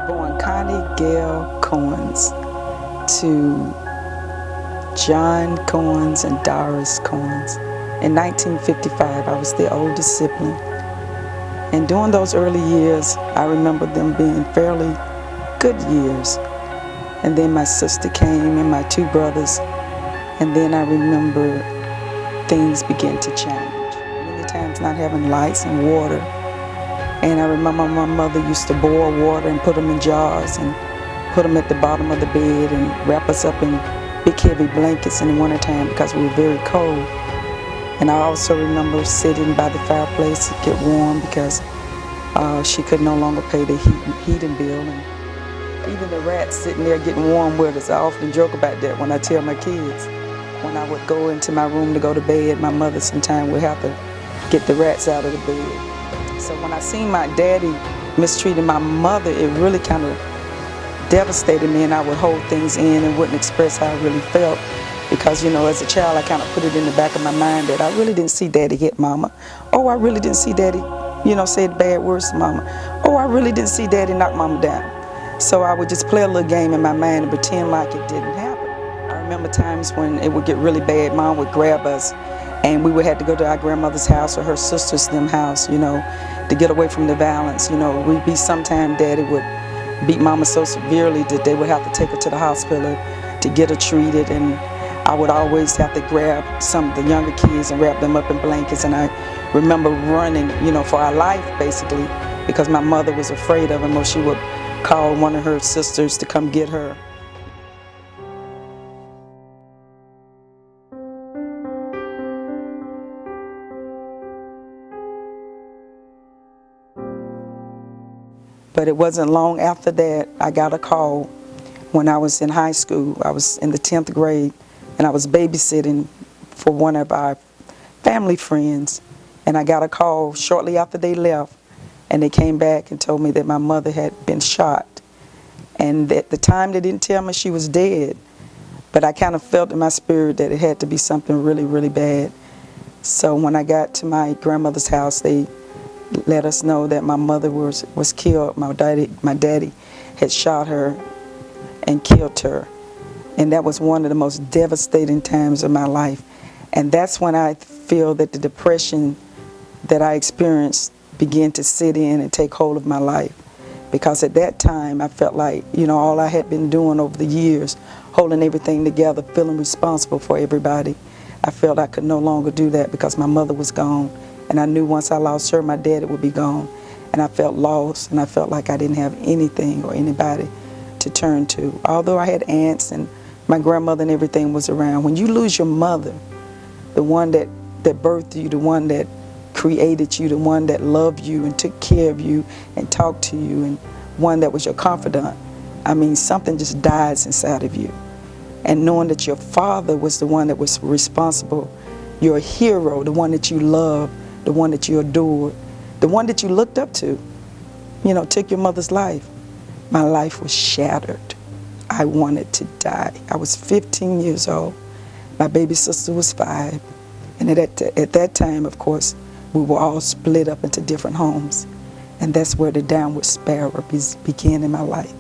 born Connie Gail Cohens to John Cohens and Doris Cohens. In 1955, I was the oldest sibling. And during those early years, I remember them being fairly good years. And then my sister came and my two brothers. And then I remember things began to change. Many times not having lights and water. And I remember my mother used to boil water and put them in jars and put them at the bottom of the bed and wrap us up in big heavy blankets in the wintertime because we were very cold. And I also remember sitting by the fireplace to get warm because she could no longer pay the heating bill. And even the rats sitting there getting warm with us. I often joke about that when I tell my kids. When I would go into my room to go to bed, my mother sometimes would have to get the rats out of the bed. So when I seen my daddy mistreating my mother, it really kind of devastated me, and I would hold things in and wouldn't express how I really felt because, you know, as a child I kind of put it in the back of my mind that I really didn't see daddy hit mama. Oh, I really didn't see daddy, you know, say bad words to mama. Oh, I really didn't see daddy knock mama down. So I would just play a little game in my mind and pretend like it didn't happen. I remember times when it would get really bad, mom would grab us and we would have to go to our grandmother's house or her sister's house, you know, to get away from the violence. You know, we'd be sometime daddy would beat mama so severely that they would have to take her to the hospital to get her treated, and I would always have to grab some of the younger kids and wrap them up in blankets. And I remember running, you know, for our life basically because my mother was afraid of him, or she would call one of her sisters to come get her. But it wasn't long after that I got a call when I was in high school. I was in the 10th grade and I was babysitting for one of our family friends, and I got a call shortly after they left, and they came back and told me that my mother had been shot. And at the time they didn't tell me she was dead, but I kind of felt in my spirit that it had to be something really, really bad. So when I got to my grandmother's house, they let us know that my mother was killed. My daddy had shot her and killed her. And that was one of the most devastating times of my life. And that's when I feel that the depression that I experienced began to sit in and take hold of my life. Because at that time I felt like, you know, all I had been doing over the years, holding everything together, feeling responsible for everybody, I felt I could no longer do that because my mother was gone. And I knew once I lost her, my daddy would be gone. And I felt lost, and I felt like I didn't have anything or anybody to turn to. Although I had aunts and my grandmother and everything was around. When you lose your mother, the one that birthed you, the one that created you, the one that loved you and took care of you and talked to you, and one that was your confidant, I mean, something just dies inside of you. And knowing that your father was the one that was responsible, your hero, the one that you loved, the one that you adored, the one that you looked up to, you know, took your mother's life. My life was shattered. I wanted to die. I was 15 years old. My baby sister was 5. And at that time, of course, we were all split up into different homes. And that's where the downward spiral began in my life.